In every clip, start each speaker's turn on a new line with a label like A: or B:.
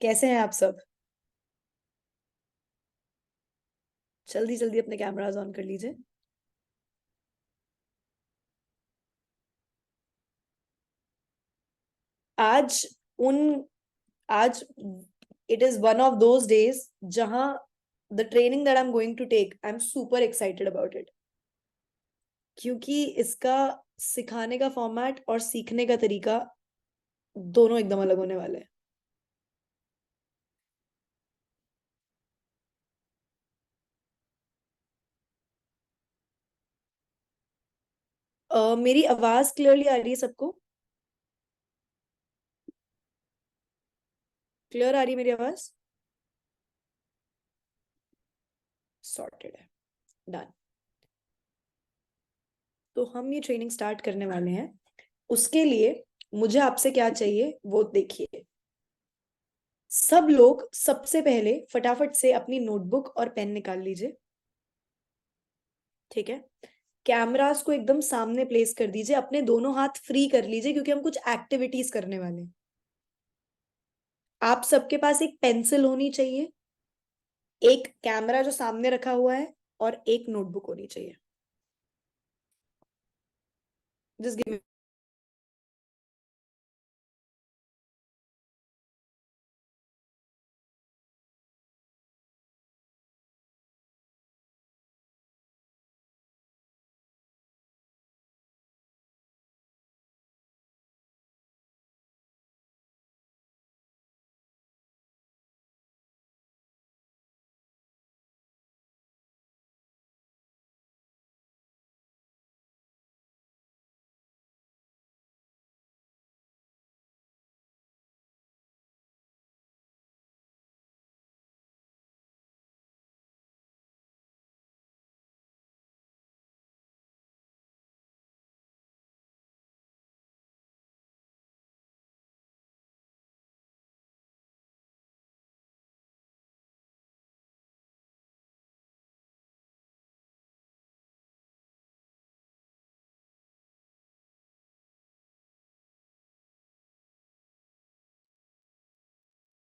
A: कैसे हैं आप सब? जल्दी जल्दी अपने कैमरास ऑन कर लीजिए। आज उन आज it is one of those days जहां the training that I am going to take, I am super excited about it. क्योंकि इसका सिखाने का फॉर्मेट और सीखने का तरीका दोनों एकदम अलग होने वाले हैं। मेरी आवाज क्लियरली आ रही है सबको? क्लियर आ रही है मेरी आवाज? सॉर्टेड है। डन। तो हम ये ट्रेनिंग स्टार्ट करने वाले हैं। उसके लिए मुझे आपसे क्या चाहिए वो देखिए। सब लोग सबसे पहले फटाफट से अपनी नोटबुक और पेन निकाल लीजिए। ठीक है। कैमरास को एकदम सामने प्लेस कर दीजिए, अपने दोनों हाथ फ्री कर लीजिए क्योंकि हम कुछ एक्टिविटीज करने वाले हैं। आप सबके पास एक पेंसिल होनी चाहिए, एक कैमरा जो सामने रखा हुआ है और एक नोटबुक होनी चाहिए। Just give.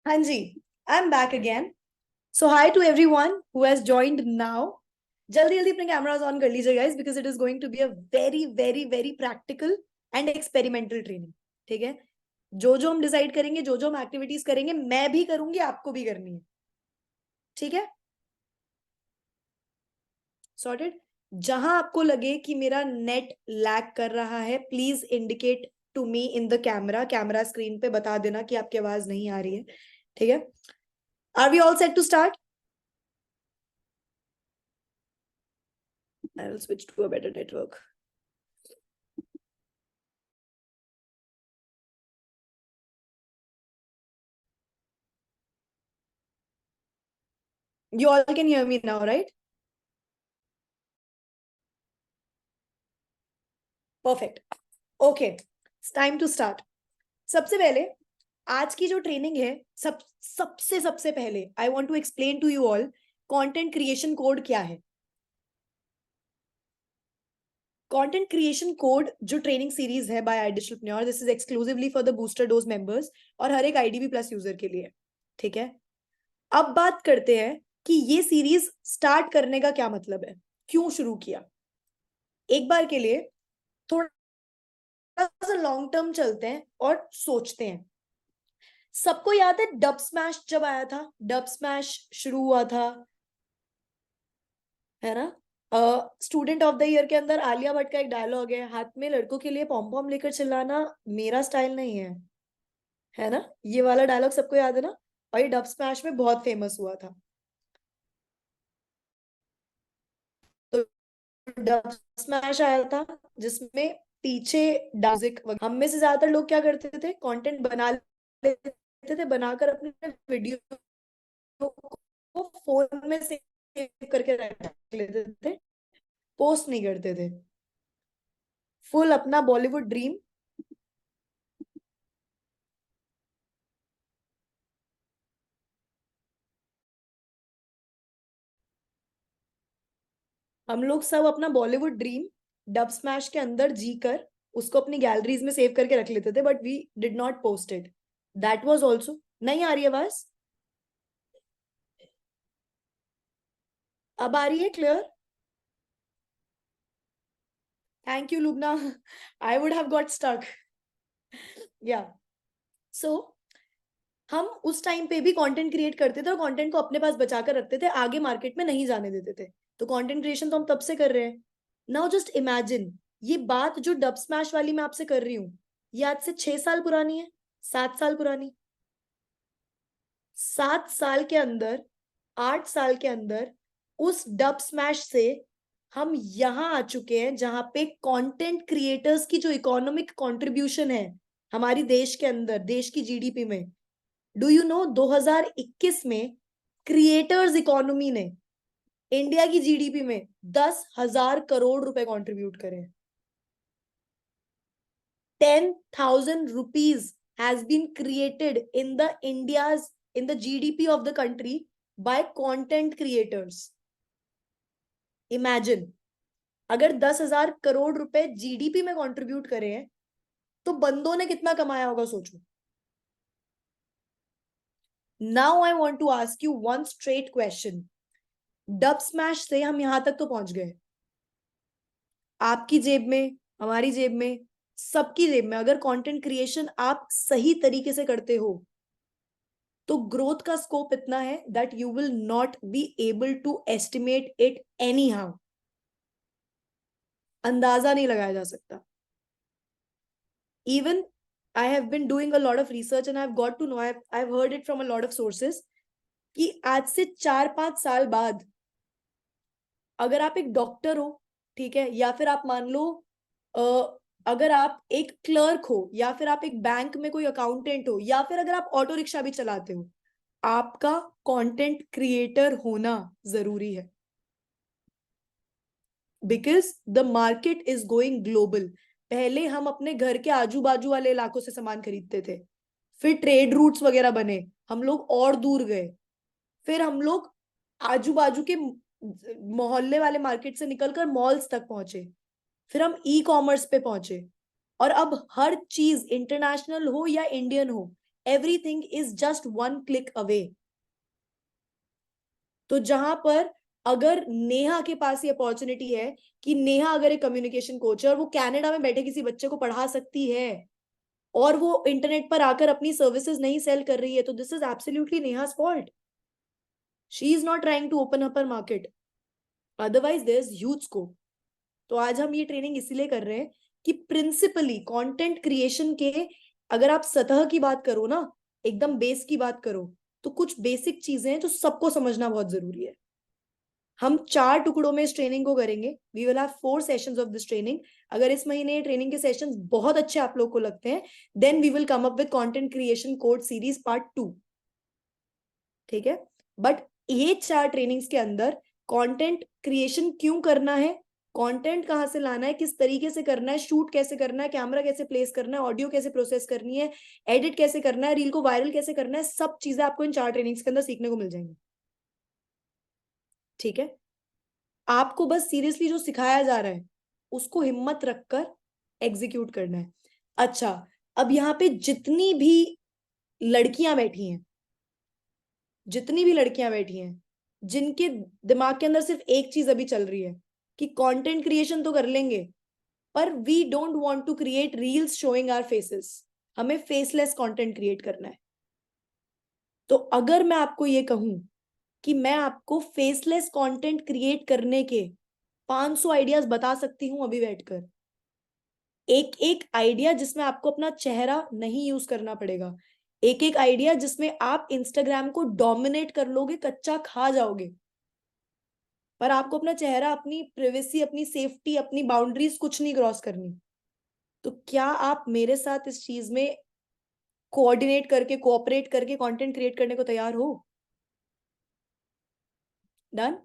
A: हाँ जी, I am back again. So hi to everyone who has joined now. जल्दी जल्दी अपने कैमरास ऑन कर लीजिए guys, because it is going to be a very very very practical and experimental training. ठीक है। जो हम डिसाइड करेंगे, जो हम एक्टिविटीज करेंगे, मैं भी करूंगी, आपको भी करनी है। ठीक है। सॉर्टेड। जहां आपको लगे कि मेरा नेट लैग कर रहा है, please indicate to me in the camera. Camera screen पे बता देना कि आपकी आवाज नहीं आ रही है। ठीक है। Are we all set to start? I will switch to a better network. You all can hear me now, right? Perfect. Okay. It's time to start. सबसे पहले आज की जो ट्रेनिंग है, सबसे सबसे पहले I want to explain to you all content creation code क्या है। कंटेंट क्रिएशन कोड जो ट्रेनिंग सीरीज है बाय आइडिशलपन्योर, this is exclusively for the booster dose members और हर एक आईडीबी प्लस यूजर के लिए। ठीक है। अब बात करते हैं कि ये सीरीज स्टार्ट करने का क्या मतलब है, क्यों शुरू किया। एक बार के लिए थोड़ा सा लॉन्ग टर्म चलते हैं और सोचते हैं। सबको याद है डब स्मैश जब आया था, डब स्मैश शुरू हुआ था, है ना? स्टूडेंट ऑफ द ईयर के अंदर आलिया भट्ट का एक डायलॉग है, हाथ में लड़कों के लिए पॉम पॉम लेकर चिल्लाना मेरा स्टाइल नहीं है ना? ये वाला डायलॉग सबको याद है ना? और ये डब स्मैश में बहुत फेमस हुआ था। तो डब स्मैश आया था जिसमें पीछे म्यूजिक, हम में से ज्यादातर लोग क्या करते थे, कंटेंट बना लेते थे, बनाकर अपने वीडियो को फोन में सेव करके रख लेते थे, पोस्ट नहीं करते थे। फुल अपना बॉलीवुड ड्रीम। हम लोग सब अपना बॉलीवुड ड्रीम डब स्मैश के अंदर जी कर उसको अपनी गैलरीज में सेव करके रख लेते थे, but we did not post it. That was also नहीं आ रही है आवाज? अब आ रही है clear? Thank you Lubna, I would have got stuck. या सो हम उस टाइम पे भी कंटेंट क्रिएट करते थे और कंटेंट को अपने पास बचा कर रखते थे, आगे मार्केट में नहीं जाने देते थे। तो कंटेंट क्रिएशन तो हम तब से कर रहे हैं। नाउ जस्ट इमेजिन, ये बात जो डब स्मैश वाली मैं आपसे कर रही हूँ, ये आज से 6 साल पुरानी है, 7 साल पुरानी। 7 साल के अंदर, 8 साल के अंदर उस डब स्मैश से हम यहां आ चुके हैं जहां पे कंटेंट क्रिएटर्स की जो इकोनॉमिक कंट्रीब्यूशन है हमारी देश के अंदर, देश की जीडीपी में, डू यू नो 2021 में क्रिएटर्स इकोनॉमी ने इंडिया की जीडीपी में 10,000 करोड़ रुपए कंट्रीब्यूट करे। 10,000 rupees has been created in the India's in the GDP of the country by content creators. Imagine, अगर 10,000 करोड़ रुपए जीडीपी में कंट्रीब्यूट करे हैं तो बंदों ने कितना कमाया होगा, सोचो। Now I want to ask you one straight question. Dubsmash से हम यहां तक तो पहुंच गए, आपकी जेब में, हमारी जेब में, सबकी जेब में, अगर कंटेंट क्रिएशन आप सही तरीके से करते हो तो ग्रोथ का स्कोप इतना है that you will not be able to estimate it anyhow. अंदाजा नहीं लगाया जा सकता। Even I have been doing a lot of research and I have got to know, I have heard it from a lot of sources कि आज से 4-5 साल बाद अगर आप एक डॉक्टर हो, ठीक है, या फिर आप मान लो अगर आप एक क्लर्क हो, या फिर आप एक बैंक में कोई अकाउंटेंट हो, या फिर अगर आप ऑटो रिक्शा भी चलाते हो, आपका कंटेंट क्रिएटर होना जरूरी है। Because the market is going global. पहले हम अपने घर के आजू बाजू वाले इलाकों से सामान खरीदते थे, फिर ट्रेड रूट्स वगैरह बने, हम लोग और दूर गए, फिर हम लोग आजू बाजू के मोहल्ले वाले मार्केट से निकलकर मॉल्स तक पहुंचे, फिर हम ई कॉमर्स पे पहुंचे, और अब हर चीज इंटरनेशनल हो या इंडियन हो, everything is just one click away. तो जहां पर अगर नेहा के पास ये अपॉर्चुनिटी है कि नेहा अगर एक कम्युनिकेशन कोच है और वो कनाडा में बैठे किसी बच्चे को पढ़ा सकती है और वो इंटरनेट पर आकर अपनी सर्विसेज नहीं सेल कर रही है, तो this is absolutely Neha's fault. She is not trying to open up her market, otherwise there is huge scope. तो आज हम ये ट्रेनिंग इसीलिए कर रहे हैं कि प्रिंसिपली कंटेंट क्रिएशन के, अगर आप सतह की बात करो ना, एकदम बेस की बात करो, तो कुछ बेसिक चीजें हैं जो सबको समझना बहुत जरूरी है। हम 4 टुकड़ों में इस ट्रेनिंग को करेंगे। We will have 4 sessions of this training. अगर इस महीने ट्रेनिंग के सेशंस बहुत अच्छे आप लोग को लगते हैं, then we will come up with content creation code series part 2, ठीक है। बट ये 4 ट्रेनिंग्स के अंदर कंटेंट क्रिएशन क्यों करना है, कंटेंट कहाँ से लाना है, किस तरीके से करना है, शूट कैसे करना है, कैमरा कैसे प्लेस करना है, ऑडियो कैसे प्रोसेस करनी है, एडिट कैसे करना है, रील को वायरल कैसे करना है, सब चीजें आपको इन 4 ट्रेनिंग्स के अंदर सीखने को मिल जाएंगी, ठीक है। आपको बस सीरियसली जो सिखाया जा रहा है उसको हिम्मत रखकर एग्जीक्यूट करना है। अच्छा, अब यहाँ पे जितनी भी लड़कियां बैठी हैं, जितनी भी लड़कियां बैठी हैं जिनके दिमाग के अंदर सिर्फ एक चीज अभी चल रही है कि कंटेंट क्रिएशन तो कर लेंगे, पर we don't want to create reels showing our faces, हमें फेसलेस कंटेंट क्रिएट करना है। तो अगर मैं आपको ये कहूं कि मैं आपको फेसलेस कंटेंट क्रिएट करने के 500 आइडियाज बता सकती हूं अभी बैठकर, एक एक आइडिया जिसमें आपको अपना चेहरा नहीं यूज करना पड़ेगा, एक एक आइडिया जिसमें आप इंस्टाग्राम को डोमिनेट कर लोगे, कच्चा खा जाओगे, पर आपको अपना चेहरा, अपनी प्राइवेसी, अपनी सेफ्टी, अपनी बाउंड्रीज कुछ नहीं क्रॉस करनी। तो क्या आप मेरे साथ इस चीज में कोऑर्डिनेट करके, कोऑपरेट करके कंटेंट क्रिएट करने को तैयार हो? डन।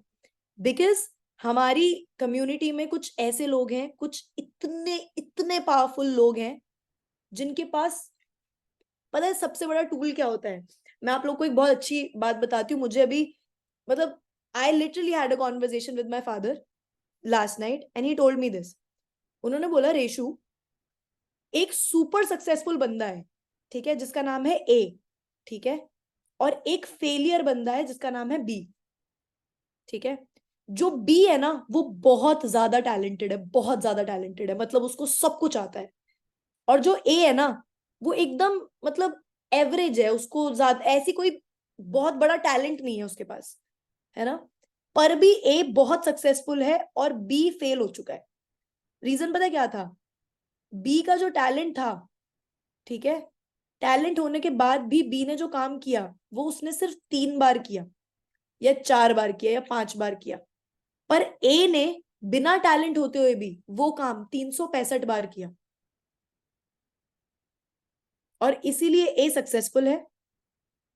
A: बिकॉज हमारी कम्युनिटी में कुछ ऐसे लोग हैं, कुछ इतने इतने पावरफुल लोग हैं जिनके पास, पता है सबसे बड़ा टूल क्या होता है? मैं आप लोग को एक बहुत अच्छी बात बताती हूँ। मुझे अभी, मतलब, I literally had a conversation with my father last night and he told me this. उन्होंने बोला, रेशु, एक सुपर सक्सेसफुल बंदा है, ठीक है, जिसका नाम है ए। ठीक है, और एक फेलियर बंदा है जिसका नाम है बी। ठीक है, जो बी है ना वो बहुत ज्यादा टैलेंटेड है, बहुत ज्यादा टैलेंटेड है, मतलब उसको सब कुछ आता है। और जो ए है ना वो एकदम मतलब एवरेज है, उसको ज्यादा ऐसी कोई बहुत बड़ा टैलेंट नहीं है उसके पास, है ना। पर भी ए बहुत सक्सेसफुल है और बी फेल हो चुका है। रीजन पता है क्या था? बी का जो टैलेंट था, ठीक है, टैलेंट होने के बाद भी बी ने जो काम किया वो उसने सिर्फ 3 बार किया, या 4 बार किया, या 5 बार किया। पर ए ने बिना टैलेंट होते हुए भी वो काम 365 बार किया, और इसीलिए ए सक्सेसफुल है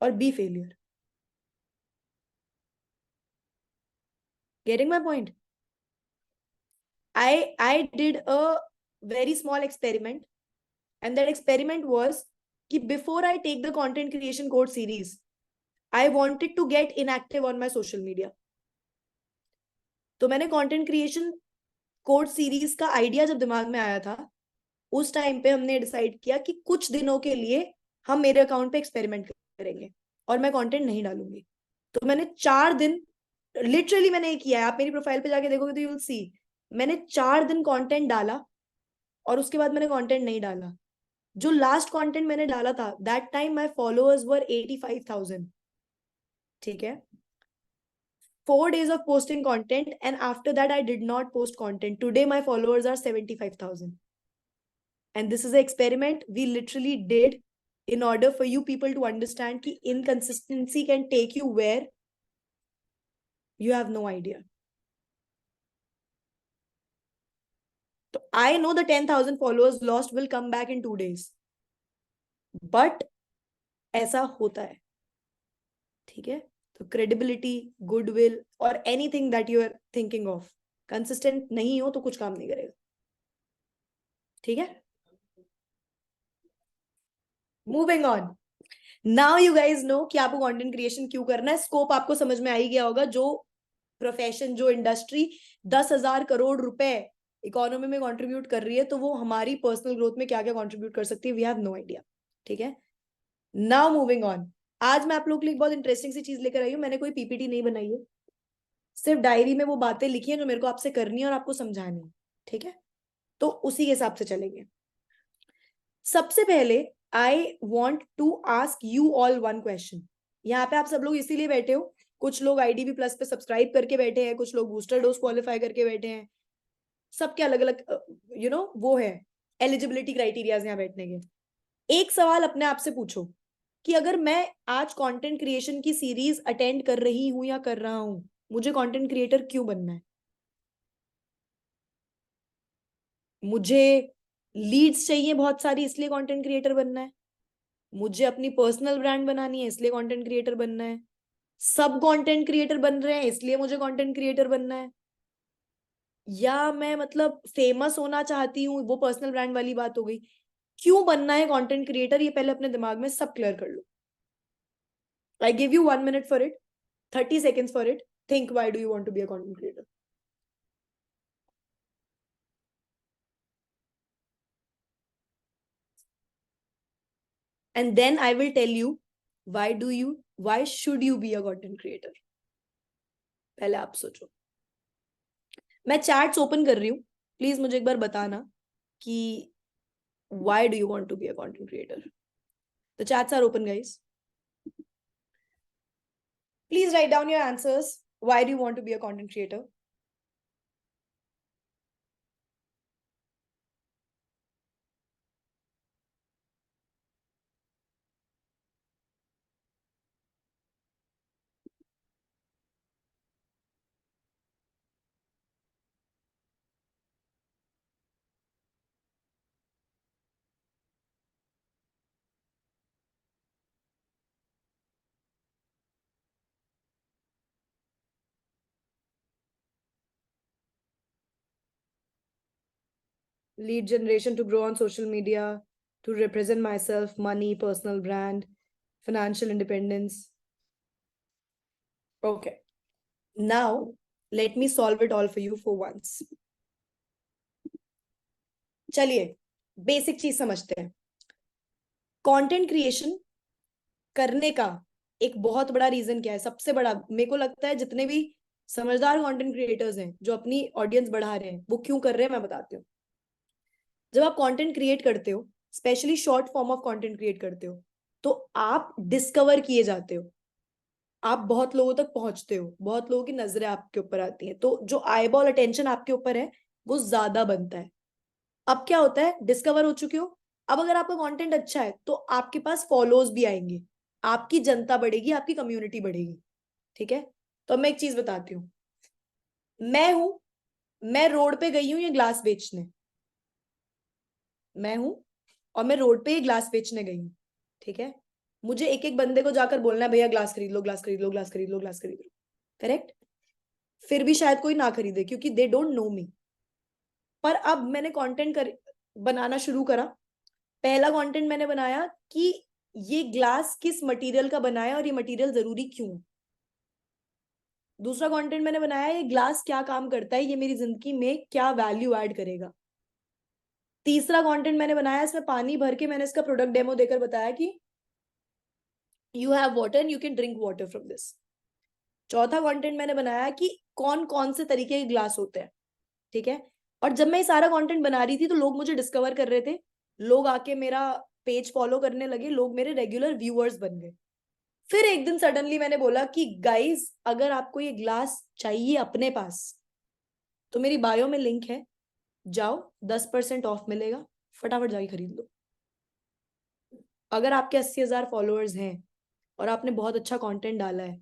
A: और B failure. Getting my point? I did a very small experiment, and that experiment was कि before I take the content creation course series, I wanted to get inactive on my social media. तो मैंने content creation course series का idea जब दिमाग में आया था, उस टाइम पे हमने डिसाइड किया कि कुछ दिनों के लिए हम मेरे अकाउंट पे एक्सपेरिमेंट करेंगे और मैं कंटेंट नहीं डालूंगी। तो मैंने 4 दिन, लिटरली मैंने ये किया है, आप मेरी प्रोफाइल पे जाके देखोगे तो यू विल सी, मैंने 4 दिन कंटेंट डाला और उसके बाद मैंने कंटेंट नहीं डाला। जो लास्ट कंटेंट मैंने डाला था that time my followers were 85,000। ठीक है, 4 days of posting content, and after that I did not post content. Today my followers are 75,000, and this is an experiment we literally did in order for you people to understand कि inconsistency can take you where you have no idea. So I know the 10,000 followers lost will come back in 2 days, but ऐसा होता है। ठीक है, तो credibility, goodwill और anything that you are thinking of, consistent नहीं हो तो कुछ काम नहीं करेगा। ठीक है, moving on. Now you guys know कि आपको कंटेंट क्रिएशन क्यों करना है। स्कोप आपको समझ में आ ही गया होगा। जो प्रोफेशन, जो इंडस्ट्री 10,000 करोड़ रुपए इकोनॉमी में कंट्रीब्यूट कर रही है, तो वो हमारी पर्सनल ग्रोथ में क्या क्या कंट्रीब्यूट कर सकती है, वी हैव नो आइडिया। ठीक है, नाउ मूविंग ऑन। आज मैं आप लोगों के लिए एक बहुत इंटरेस्टिंग सी चीज लेकर आई हूँ। मैंने कोई पीपीटी नहीं बनाई है, सिर्फ डायरी में वो बातें लिखी हैं जो मेरे को आपसे करनी है और आपको समझानी है। ठीक है, तो उसी के हिसाब से चलेंगे। सबसे पहले I want to ask you all one question. यहाँ पे आप सब लोग इसीलिए बैठे हो, कुछ लोग आईडीबी प्लस पे सब्सक्राइब करके बैठे हैं, कुछ लोग बूस्टर डोज क्वालिफाई करके बैठे हैं, सबके अलग अलग वो है एलिजिबिलिटी क्राइटेरियाज यहाँ बैठने के। एक सवाल अपने आप से पूछो कि अगर मैं आज कंटेंट क्रिएशन की सीरीज अटेंड कर रही हूं या कर रहा हूं, मुझे कंटेंट क्रिएटर क्यों बनना है? मुझे लीड्स चाहिए बहुत सारी इसलिए कंटेंट क्रिएटर बनना है? मुझे अपनी पर्सनल ब्रांड बनानी है इसलिए कंटेंट क्रिएटर बनना है? सब कंटेंट क्रिएटर बन रहे हैं इसलिए मुझे कंटेंट क्रिएटर बनना है? या मैं मतलब फेमस होना चाहती हूँ, वो पर्सनल ब्रांड वाली बात हो गई। क्यों बनना है कंटेंट क्रिएटर, ये पहले अपने दिमाग में सब क्लियर कर लो। I give you 1 minute for it, 30 seconds for it. Think why do you want to be a content creator? And then I will tell you why should you be a content creator. पहले आप सोचो। मैं chats open कर रही हूँ, please मुझे एक बार बताना कि why do you want to be a content creator? The chats are open, guys. Please write down your answers. Why do you want to be a content creator? Lead generation, to grow on social media, to represent myself, money, personal brand, financial independence. Okay. Now, let me solve it all for you for once. चलिए basic चीज समझते हैं। Content creation करने का एक बहुत बड़ा reason क्या है, सबसे बड़ा मेरे को लगता है, जितने भी समझदार कंटेंट क्रिएटर्स हैं जो अपनी ऑडियंस बढ़ा रहे हैं वो क्यों कर रहे हैं मैं बताती हूँ। जब आप कंटेंट क्रिएट करते हो, specially short form of content create करते हो, तो आप डिस्कवर किए जाते हो, आप बहुत लोगों तक पहुंचते हो, बहुत लोगों की नजरें आपके ऊपर आती हैं, तो जो आईबॉल अटेंशन आपके ऊपर है वो ज्यादा बनता है। अब क्या होता है, डिस्कवर हो चुके हो, अब अगर आपका कंटेंट अच्छा है तो आपके पास फॉलोअर्स भी आएंगे, आपकी जनता बढ़ेगी, आपकी कम्युनिटी बढ़ेगी। ठीक है, तो अब मैं एक चीज बताती हूँ। मैं हूं, मैं रोड पे गई हूँ ये ग्लास बेचने, मैं हूं और मैं रोड पे ये ग्लास बेचने गई हूँ। ठीक है, मुझे एक एक बंदे को जाकर बोलना है भैया ग्लास खरीद लो, ग्लास खरीद लो, ग्लास खरीद लो, ग्लास खरीद लो। करेक्ट, फिर भी शायद कोई ना खरीदे क्योंकि दे डोंट नो मी। पर अब मैंने कंटेंट बनाना शुरू करा। पहला कंटेंट मैंने बनाया कि ये ग्लास किस मटेरियल का बना है और ये मटेरियल जरूरी क्यों है। दूसरा कंटेंट मैंने बनाया ये ग्लास क्या काम करता है, ये मेरी जिंदगी में क्या वैल्यू ऐड करेगा। तीसरा कंटेंट मैंने बनाया, इसमें पानी भर के मैंने इसका प्रोडक्ट डेमो देकर बताया कि you have water and you can drink water from this. चौथा कंटेंट मैंने बनाया कि कौन कौन से तरीके के ग्लास होते हैं। ठीक है, और जब मैं ये सारा कंटेंट बना रही थी तो लोग मुझे डिस्कवर कर रहे थे, लोग आके मेरा पेज फॉलो करने लगे, लोग मेरे रेगुलर व्यूअर्स बन गए। फिर एक दिन सडनली मैंने बोला कि गाइस अगर आपको ये ग्लास चाहिए अपने पास तो मेरी बायो में लिंक है, जाओ 10% ऑफ मिलेगा, फटाफट जाके खरीद लो। अगर आपके 80,000 फॉलोअर्स हैं और आपने बहुत अच्छा कंटेंट डाला है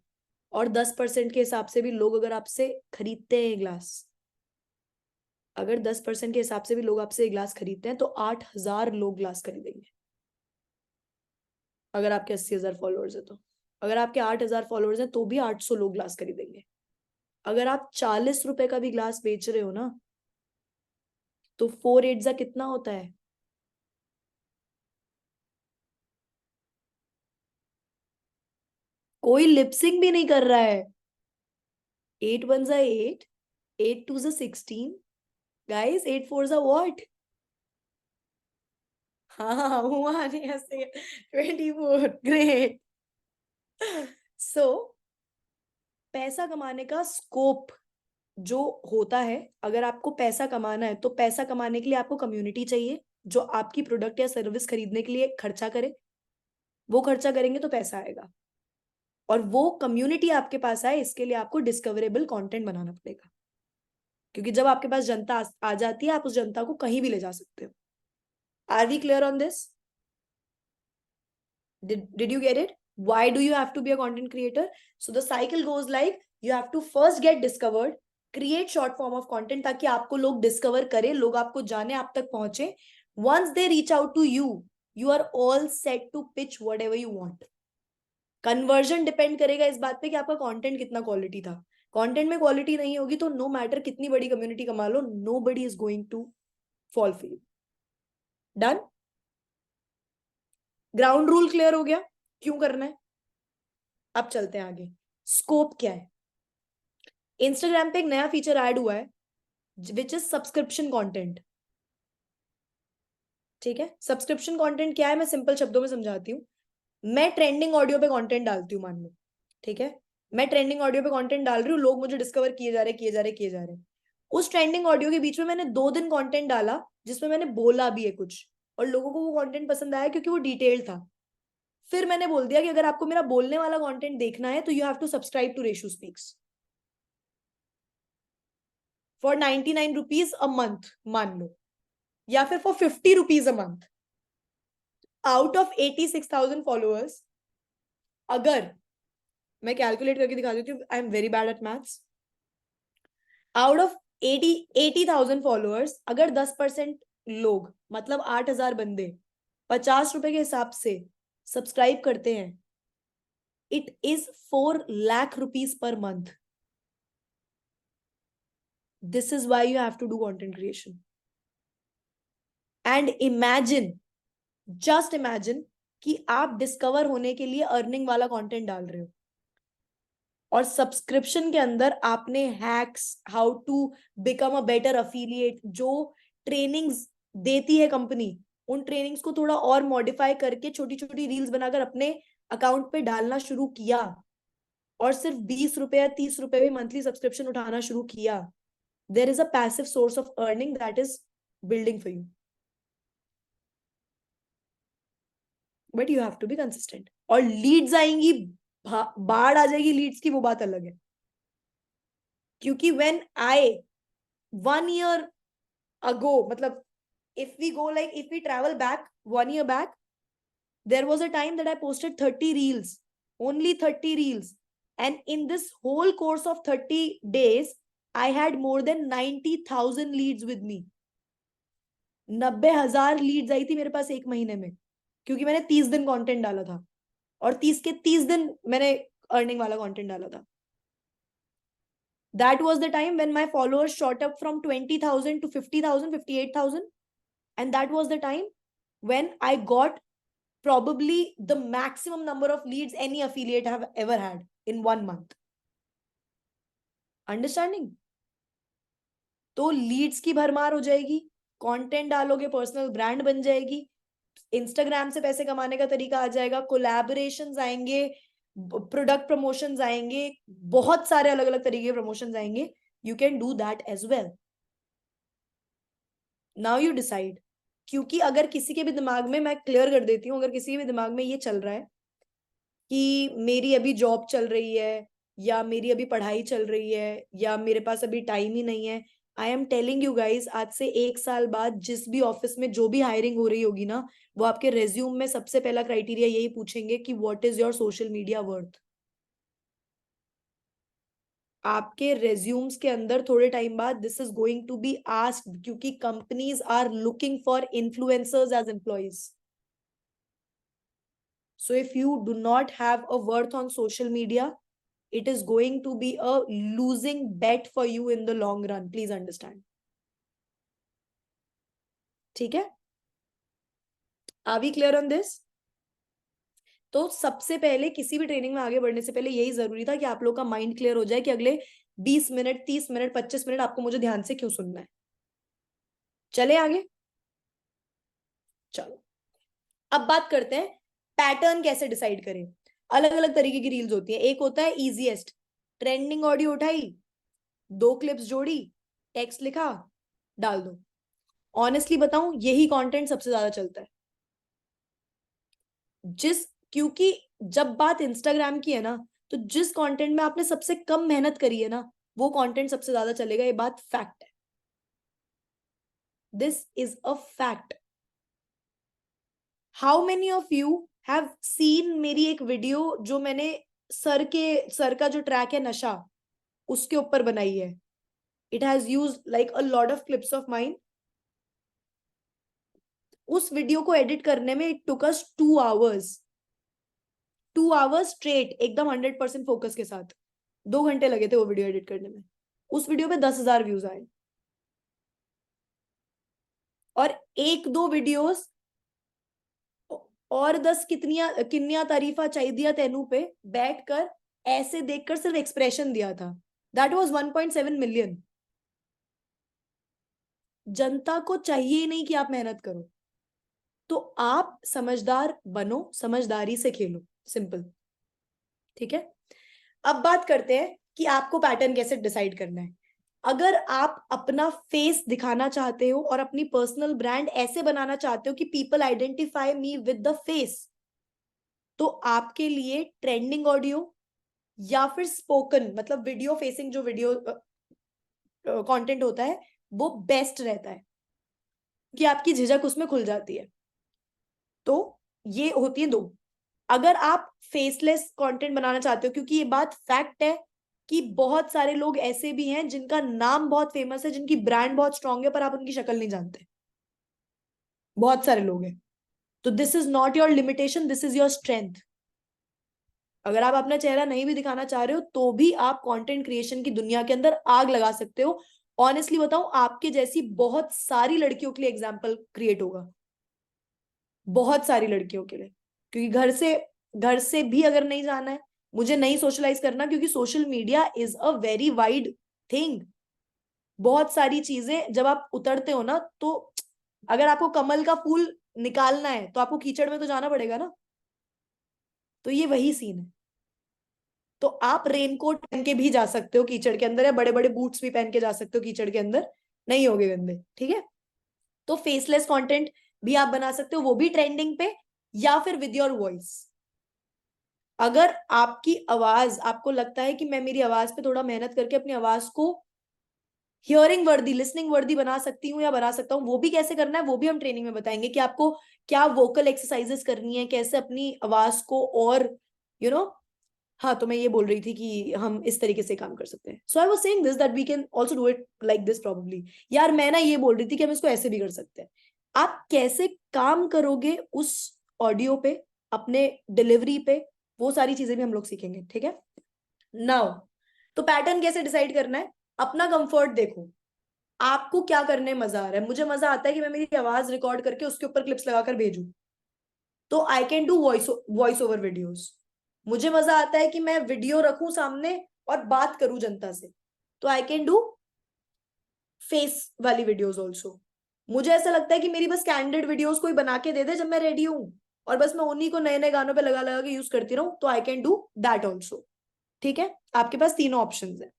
A: और 10% के हिसाब से भी लोग अगर आपसे खरीदते हैं ग्लास, अगर 10% के हिसाब से भी लोग आपसे एक ग्लास खरीदते हैं तो 8,000 लोग ग्लास खरीदेंगे। अगर आपके 80,000 फॉलोअर्स है तो, अगर आपके 8,000 फॉलोअर्स हैं तो भी 800 लोग ग्लास खरीदेंगे। अगर आप 40 रुपए का भी ग्लास बेच रहे हो ना, तो 4 8 जा कितना होता है? कोई लिपसिंग भी नहीं कर रहा है। 8 1 जा 8, 8 2 जा 16, गाइस 8 4 जा व्हाट? हाँ हुआ नहीं ऐसे, 24, ग्रेट। सो पैसा कमाने का स्कोप जो होता है, अगर आपको पैसा कमाना है तो पैसा कमाने के लिए आपको कम्युनिटी चाहिए जो आपकी प्रोडक्ट या सर्विस खरीदने के लिए खर्चा करे। वो खर्चा करेंगे तो पैसा आएगा, और वो कम्युनिटी आपके पास आए इसके लिए आपको डिस्कवरेबल कंटेंट बनाना पड़ेगा, क्योंकि जब आपके पास जनता आ जाती है आप उस जनता को कहीं भी ले जा सकते हो। Are we clear on this? Did you get it? Why do you have to be a content creator? So the cycle goes like you have to first get discovered, create short form of content ताकि आपको लोग discover करें, लोग आपको जाने, आप तक पहुंचे। Once they reach out to you, you are all set to pitch whatever you want. Conversion depend करेगा इस बात पे कि आपका कंटेंट कितना क्वालिटी था। कंटेंट में क्वालिटी नहीं होगी तो नो मैटर कितनी बड़ी कम्युनिटी कमा लो, nobody is going to fall for you. Done? Ground rule clear हो गया क्यों करना है? अब चलते हैं आगे। स्कोप क्या है? इंस्टाग्राम पे एक नया फीचर ऐड हुआ है विच इज सब्सक्रिप्शन कंटेंट। ठीक है, सब्सक्रिप्शन कंटेंट क्या है मैं सिंपल शब्दों में समझाती हूँ। मैं ट्रेंडिंग ऑडियो पे कंटेंट डालती हूँ मान लो, ठीक है, मैं ट्रेंडिंग ऑडियो पे कंटेंट डाल रही हूँ, लोग मुझे डिस्कवर किए जा रहे किए जा रहे किए जा रहे। उस ट्रेंडिंग ऑडियो के बीच में मैंने 2 दिन कंटेंट डाला जिसमें मैंने बोला भी है कुछ, और लोगों को वो कंटेंट पसंद आया क्योंकि वो डिटेल था। फिर मैंने बोल दिया कि अगर आपको मेरा बोलने वाला कंटेंट देखना है तो you have to subscribe to Reshu speaks for 99 rupees a month मान लो, या फिर for 50 rupees a month. Out of 86,000 followers, अगर मैं कैलकुलेट करके दिखा देती हूँ, I am very bad at maths. Out of 80,000 followers अगर 10% लोग मतलब 8,000 बंदे 50 रुपए के हिसाब से सब्सक्राइब करते हैं, it is 4 lakh rupees per month. This is why you have to do content creation. And imagine, just imagine कि आप डिस्कवर होने के लिए अर्निंग वाला कंटेंट डाल रहे हो, और सब्सक्रिप्शन के अंदर आपने hacks, how to become a better affiliate, जो ट्रेनिंग्स देती है कंपनी, उन ट्रेनिंग्स को थोड़ा और मॉडिफाई करके छोटी छोटी रील्स बनाकर अपने अकाउंट पे डालना शुरू किया और सिर्फ 20 रुपए या 30 रुपए भी मंथली सब्सक्रिप्शन उठाना शुरू किया, there is a passive source of earning that is building for you, but you have to be consistent. और लीड्स आएंगी, बाढ़ आ जाएगी लीड्स की, वो बात अलग है। क्योंकि व्हेन आई 1 year ago, मतलब if we go like if we travel back 1 year back, there was a time that I posted 30 reels, only 30 reels, and in this whole course of 30 days I had more than 90,000 leads with me। 90,000 Leeds आई थी मेरे पास एक महीने में, क्योंकि मैंने 30 दिन content डाला था और 30 के 30 दिन मैंने अर्निंग वाला कंटेंट डाला था। That was the time when my followers shot up from 20,000 to 50,000, 58,000. And that was the time when I got probably the maximum number of leads any affiliate have ever had in 1 month. Understanding? तो Leeds की भरमार हो जाएगी, content डालोगे, personal brand बन जाएगी, Instagram से पैसे कमाने का तरीका आ जाएगा, कोलैबोरेशंस आएंगे, प्रोडक्ट प्रमोशंस आएंगे, बहुत सारे अलग अलग तरीके के प्रमोशंस आएंगे। You can do that as well. Now you decide. क्योंकि अगर किसी के भी दिमाग में, मैं क्लियर कर देती हूँ, अगर किसी के भी दिमाग में ये चल रहा है कि मेरी अभी जॉब चल रही है, या मेरी अभी पढ़ाई चल रही है, या मेरे पास अभी टाइम ही नहीं है, I am telling you guys, आज से 1 साल बाद जिस भी ऑफिस में जो भी हायरिंग हो रही होगी ना, वो आपके रेज्यूम में सबसे पहला क्राइटेरिया यही पूछेंगे कि what is your social media worth. आपके रेज्यूम्स के अंदर थोड़े टाइम बाद this is going to be asked, क्योंकि companies are looking for influencers as employees. So if you do not have a worth on social media, it is going to be a losing bet for you in the long run. Please understand. ठीक है? Are we clear on this? तो सबसे पहले किसी भी training में आगे बढ़ने से पहले यही जरूरी था कि आप लोग का माइंड क्लियर हो जाए कि अगले 20 मिनट, 30 मिनट, 25 मिनट आपको मुझे ध्यान से क्यों सुनना है। चले आगे? चलो, अब बात करते हैं पैटर्न कैसे डिसाइड करें। अलग अलग तरीके की रील्स होती है। एक होता है इजीएस्ट, ट्रेंडिंग ऑडियो उठाई, 2 क्लिप्स जोड़ी, टेक्स्ट लिखा, डाल दो। ऑनेस्टली बताऊं, यही कंटेंट सबसे ज्यादा चलता है। क्योंकि जब बात इंस्टाग्राम की है ना, तो जिस कंटेंट में आपने सबसे कम मेहनत करी है ना, वो कंटेंट सबसे ज्यादा चलेगा। ये बात फैक्ट है, this is a fact. How many of you have seen मेरी एक वीडियो जो मैंने सर का जो ट्रैक है नशा, उसके ऊपर बनाई है। It has used like a lot of clips of mine. उस वीडियो को एडिट करने में it took us 2 hours, 2 hours straight, एकदम 100% फोकस के साथ 2 घंटे लगे थे वो वीडियो एडिट करने में। उस वीडियो पे 10,000 व्यूज आए। और 1-2 वीडियोस और 10 किन्निया तारीफा चाहिए तेनू पे बैठकर ऐसे देखकर सिर्फ एक्सप्रेशन दिया था, दैट वाज 1.7 मिलियन। जनता को चाहिए ही नहीं कि आप मेहनत करो, तो आप समझदार बनो, समझदारी से खेलो, सिंपल। ठीक है? अब बात करते हैं कि आपको पैटर्न कैसे डिसाइड करना है। अगर आप अपना फेस दिखाना चाहते हो और अपनी पर्सनल ब्रांड ऐसे बनाना चाहते हो कि people identify me with the face, तो आपके लिए ट्रेंडिंग ऑडियो या फिर स्पोकन, मतलब वीडियो फेसिंग जो वीडियो कंटेंट होता है, वो बेस्ट रहता है कि आपकी झिझक उसमें खुल जाती है। तो ये होती है 2। अगर आप फेसलेस कंटेंट बनाना चाहते हो, क्योंकि ये बात फैक्ट है कि बहुत सारे लोग ऐसे भी हैं जिनका नाम बहुत फेमस है, जिनकी ब्रांड बहुत स्ट्रांग है, पर आप उनकी शक्ल नहीं जानते। बहुत सारे लोग हैं। तो this is not your limitation, this is your strength. अगर आप अपना चेहरा नहीं भी दिखाना चाह रहे हो, तो भी आप कंटेंट क्रिएशन की दुनिया के अंदर आग लगा सकते हो। ऑनेस्टली बताऊं, आपके जैसी बहुत सारी लड़कियों के लिए एग्जाम्पल क्रिएट होगा, बहुत सारी लड़कियों के लिए। क्योंकि घर से भी अगर नहीं जाना है, मुझे नहीं सोशलाइज करना, क्योंकि social media is a very wide thing. बहुत सारी चीजें जब आप उतरते हो ना, तो अगर आपको कमल का फूल निकालना है तो आपको कीचड़ में तो जाना पड़ेगा ना। तो ये वही सीन है। तो आप रेनकोट पहन के भी जा सकते हो कीचड़ के अंदर, या बड़े बड़े बूट्स भी पहन के जा सकते हो कीचड़ के अंदर, नहीं होगे गंदे, ठीक है। तो फेसलेस कंटेंट भी आप बना सकते हो, वो भी ट्रेंडिंग पे, या फिर विद योर वॉइस। अगर आपकी आवाज, आपको लगता है कि मैं मेरी आवाज पे थोड़ा मेहनत करके अपनी आवाज को हियरिंग वर्दी, लिसनिंग वर्दी बना सकती हूँ या बना सकता हूँ, वो भी कैसे करना है वो भी हम ट्रेनिंग में बताएंगे कि आपको क्या वोकल एक्सरसाइजेस करनी है, कैसे अपनी आवाज को और यू you नो know, हाँ, तो मैं ये बोल रही थी कि हम इस तरीके से काम कर सकते हैं। So I was saying this that we can also do it like this probably. यार मैं ना ये बोल रही थी कि हम इसको ऐसे भी कर सकते हैं। आप कैसे काम करोगे उस ऑडियो पे, अपने डिलीवरी पे, वो सारी चीजें भी हम लोग सीखेंगे, ठीक है। नाउ, तो पैटर्न कैसे डिसाइड करना है, अपना कंफर्ट देखो, आपको क्या करने में मजा आ रहा है। मुझे मजा आता है कि मैं मेरी आवाज रिकॉर्ड करके उसके ऊपर क्लिप्स लगाकर भेजूं, तो I can do voice over videos. मुझे मजा आता है कि मैं वीडियो रखूं सामने और बात करूं जनता से, तो आई कैन डू फेस वाली वीडियोस ऑल्सो। मुझे ऐसा लगता है कि मेरी बस कैंडिड वीडियोस कोई बना के दे दे जब मैं रेडी हूं, और बस मैं उन्हीं को नए नए गानों पे लगा लगा के यूज करती रहूं, तो I can do that also, ठीक है। आपके पास तीनों ऑप्शन है।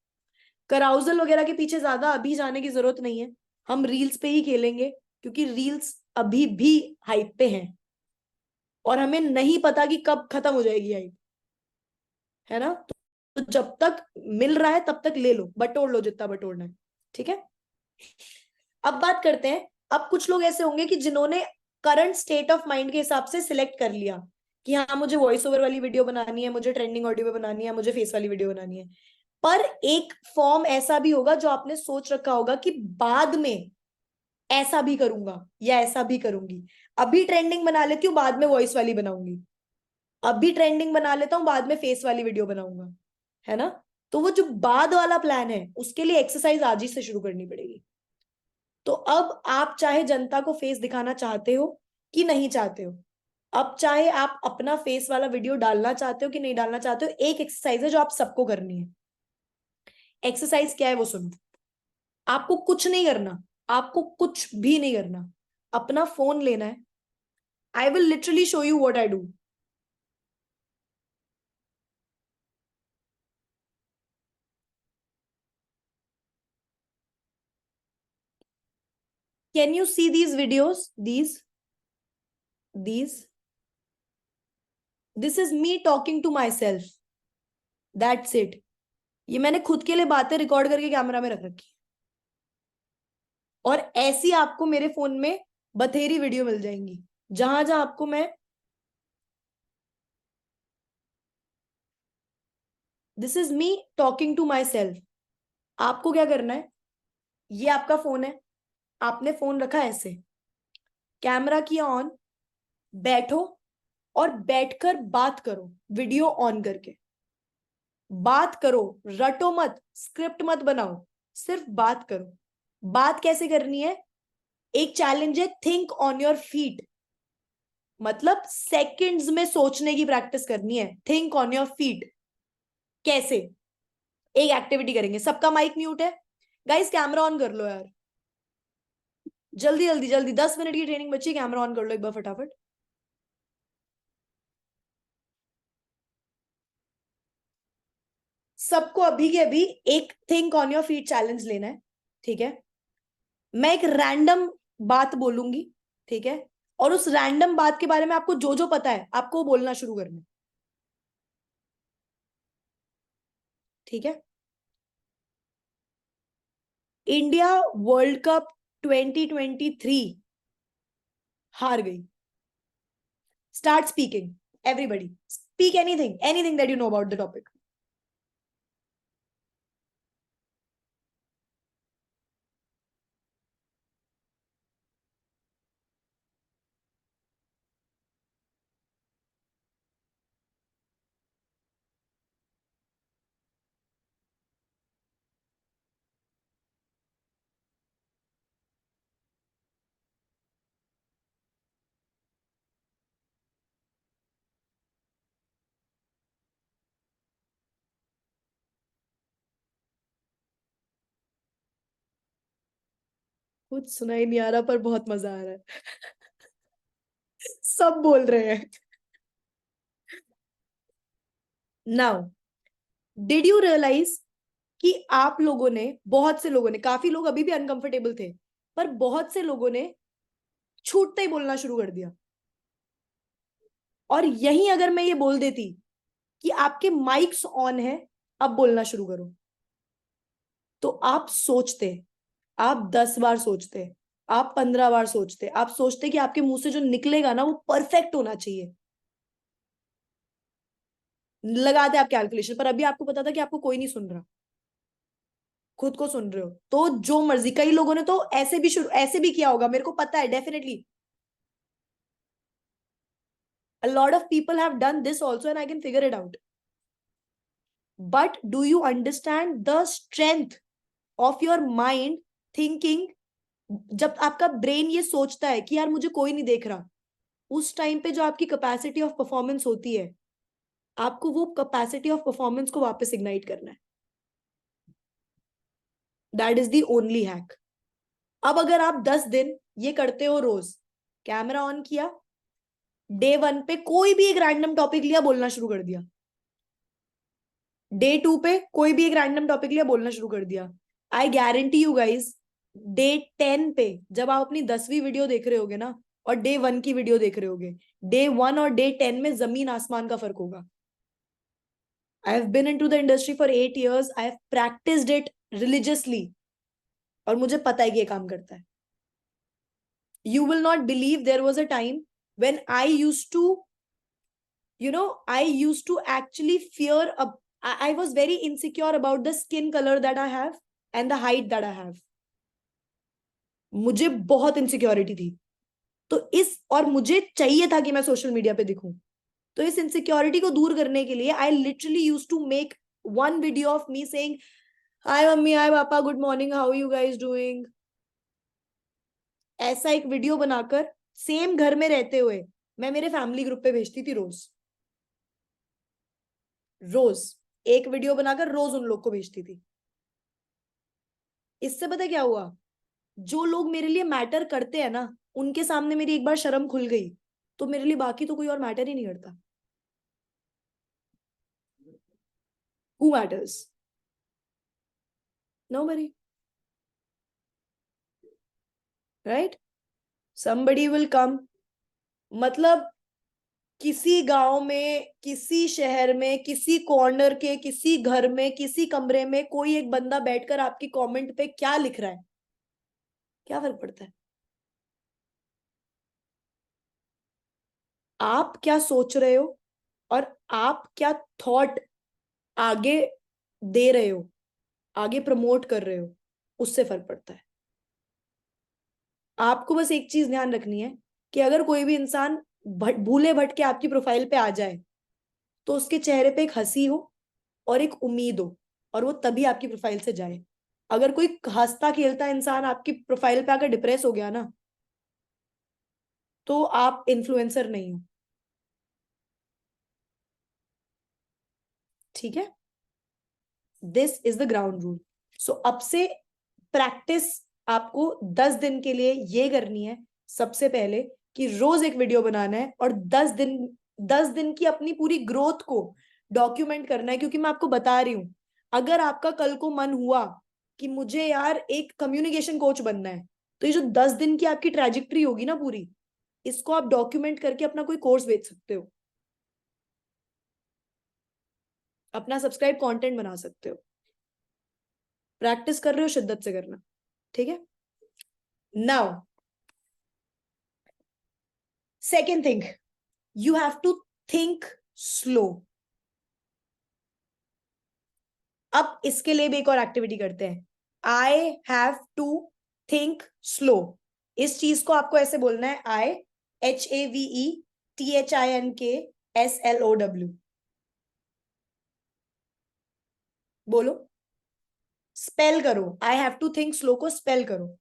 A: कराउजल वगैरह के पीछे ज्यादा अभी जाने की जरूरत नहीं है, हम रील्स पे ही खेलेंगे, क्योंकि रील्स अभी भी हाइप पे हैं, और हमें नहीं पता कि कब खत्म हो जाएगी हाइप, है ना। तो जब तक मिल रहा है तब तक ले लो, बटोर लो जितना बटोरना है, ठीक है। अब बात करते हैं, अब कुछ लोग ऐसे होंगे कि जिन्होंने करंट स्टेट ऑफ माइंड के हिसाब से सिलेक्ट कर लिया कि हाँ मुझे वॉइस ओवर वाली वीडियो बनानी है, मुझे ट्रेंडिंग ऑडियो बनानी है, मुझे फेस वाली वीडियो बनानी है। पर एक फॉर्म ऐसा भी होगा जो आपने सोच रखा होगा कि बाद में ऐसा भी करूंगा या ऐसा भी करूंगी, अभी ट्रेंडिंग बना लेती हूँ, बाद में वॉइस वाली बनाऊंगी, अभी ट्रेंडिंग बना लेता हूँ, बाद में फेस वाली वीडियो बनाऊंगा, है ना। तो वो जो बाद वाला प्लान है उसके लिए एक्सरसाइज आज ही से शुरू करनी पड़ेगी। तो अब आप चाहे जनता को फेस दिखाना चाहते हो कि नहीं चाहते हो, अब चाहे आप अपना फेस वाला वीडियो डालना चाहते हो कि नहीं डालना चाहते हो, एक एक्सरसाइज है जो आप सबको करनी है। एक्सरसाइज क्या है वो सुनो। आपको कुछ नहीं करना, आपको कुछ भी नहीं करना, अपना फोन लेना है। I will literally show you what I do. Can you see these videos, these this is me talking to myself, that's it. ये मैंने खुद के लिए बातें रिकॉर्ड करके कैमरा में रख रखी, और ऐसी आपको मेरे फोन में बथेरी वीडियो मिल जाएंगी, जहां जहां आपको मैं, this is me talking to myself. आपको क्या करना है, ये आपका फोन है, आपने फोन रखा है ऐसे, कैमरा किया ऑन, बैठो और बैठकर बात करो, वीडियो ऑन करके बात करो, रटो मत, स्क्रिप्ट मत बनाओ, सिर्फ बात करो। बात कैसे करनी है, एक चैलेंज है, थिंक ऑन योर फीट, मतलब सेकंड्स में सोचने की प्रैक्टिस करनी है, थिंक ऑन योर फीट। कैसे, एक एक्टिविटी करेंगे, सबका माइक म्यूट है, गाइस कैमरा ऑन कर लो यार, जल्दी जल्दी जल्दी, 10 मिनट की ट्रेनिंग बची, कैमरा ऑन कर लो एक बार फटाफट। सबको अभी के अभी एक think on your feet challenge लेना है, ठीक है। मैं एक रैंडम बात बोलूंगी, ठीक है, और उस रैंडम बात के बारे में आपको जो जो पता है आपको वो बोलना शुरू करना है, ठीक है। इंडिया वर्ल्ड कप 2023 हार गई। Start speaking, everybody speak anything, anything that you know about the topic. कुछ सुनाई नहीं आ रहा पर बहुत मजा आ रहा है। सब बोल रहे हैं। नाउ डिड यू रियलाइज कि आप लोगों ने, बहुत से लोगों ने, काफी लोग अभी भी अनकंफर्टेबल थे, पर बहुत से लोगों ने छूटते ही बोलना शुरू कर दिया। और यहीं अगर मैं ये बोल देती कि आपके माइक्स ऑन है, अब बोलना शुरू करो, तो आप सोचते, आप 10 बार सोचते, आप 15 बार सोचते, आप सोचते कि आपके मुंह से जो निकलेगा ना वो परफेक्ट होना चाहिए, लगाते आप कैलकुलेशन। पर अभी आपको पता था कि आपको कोई नहीं सुन रहा, खुद को सुन रहे हो, तो जो मर्जी। कई लोगों ने तो ऐसे भी किया होगा, मेरे को पता है definitely. A lot of people have done this also and I can figure it out. But do you understand the strength of your mind thinking? जब आपका ब्रेन ये सोचता है कि यार मुझे कोई नहीं देख रहा, उस टाइम पे जो आपकी कैपेसिटी ऑफ परफॉर्मेंस होती है, आपको वो कैपेसिटी ऑफ परफॉर्मेंस को वापस इग्नाइट करना है। That is the only hack. अब अगर आप 10 दिन ये करते हो रोज, कैमरा ऑन किया, डे 1 पे कोई भी एक रैंडम टॉपिक लिया, बोलना शुरू कर दिया, डे 2 पे कोई भी एक रैंडम टॉपिक लिया, बोलना शुरू कर दिया, I guarantee you guys, day 10 पे जब आप अपनी 10वीं वीडियो देख रहे होगे ना, और डे 1 की वीडियो देख रहे होगे, डे 1 और डे 10 में जमीन आसमान का फर्क होगा। I have been into the industry for 8 years, I have practised it religiously, और मुझे पता है कि ये काम करता है। You will not believe, there was a time when I used to, I used to actually fear. I was very insecure about the skin color that I have and the height that I have. मुझे बहुत insecurity थी। तो इस, और मुझे चाहिए था कि मैं सोशल मीडिया पे दिखूं, तो इस इनसिक्योरिटी को दूर करने के लिए I literally use to make one video of me saying hi mummy, hi papa, good morning, how you guys doing. ऐसा एक वीडियो बनाकर सेम घर में रहते हुए मैं मेरे फैमिली ग्रुप पे भेजती थी रोज। रोज एक वीडियो बनाकर रोज उन लोग को भेजती थी। इससे पता क्या हुआ, जो लोग मेरे लिए मैटर करते हैं ना, उनके सामने मेरी एक बार शर्म खुल गई, तो मेरे लिए बाकी तो कोई और मैटर ही नहीं करता। Who matters? Nobody, right? Somebody will come. मतलब किसी गांव में, किसी शहर में, किसी कॉर्नर के किसी घर में, किसी कमरे में कोई एक बंदा बैठकर आपकी कमेंट पे क्या लिख रहा है, क्या फर्क पड़ता है? आप क्या सोच रहे हो और आप क्या थॉट आगे दे रहे हो, आगे प्रमोट कर रहे हो, उससे फर्क पड़ता है। आपको बस एक चीज ध्यान रखनी है कि अगर कोई भी इंसान भूले भटके आपकी प्रोफाइल पे आ जाए, तो उसके चेहरे पे एक हंसी हो और एक उम्मीद हो, और वो तभी आपकी प्रोफाइल से जाए। अगर कोई हंसता खेलता इंसान आपकी प्रोफाइल पे आकर डिप्रेस हो गया ना, तो आप इन्फ्लुएंसर नहीं हो। ठीक है? This is the ground rule. So अब से प्रैक्टिस आपको 10 दिन के लिए ये करनी है, सबसे पहले, कि रोज एक वीडियो बनाना है, और 10 दिन की अपनी पूरी ग्रोथ को डॉक्यूमेंट करना है। क्योंकि मैं आपको बता रही हूं, अगर आपका कल को मन हुआ कि मुझे यार एक कम्युनिकेशन कोच बनना है, तो ये जो 10 दिन की आपकी ट्रैजेक्टरी होगी ना पूरी, इसको आप डॉक्यूमेंट करके अपना कोई कोर्स बेच सकते हो, अपना सब्सक्राइब कंटेंट बना सकते हो। प्रैक्टिस कर रहे हो, शिद्दत से करना। ठीक है? Now second thing, you have to think slow. अब इसके लिए भी एक और एक्टिविटी करते हैं, I have to think slow. इस चीज को आपको ऐसे बोलना है, IHAVETHINKSLOW। बोलो, स्पेल करो, I have to think slow को स्पेल करो।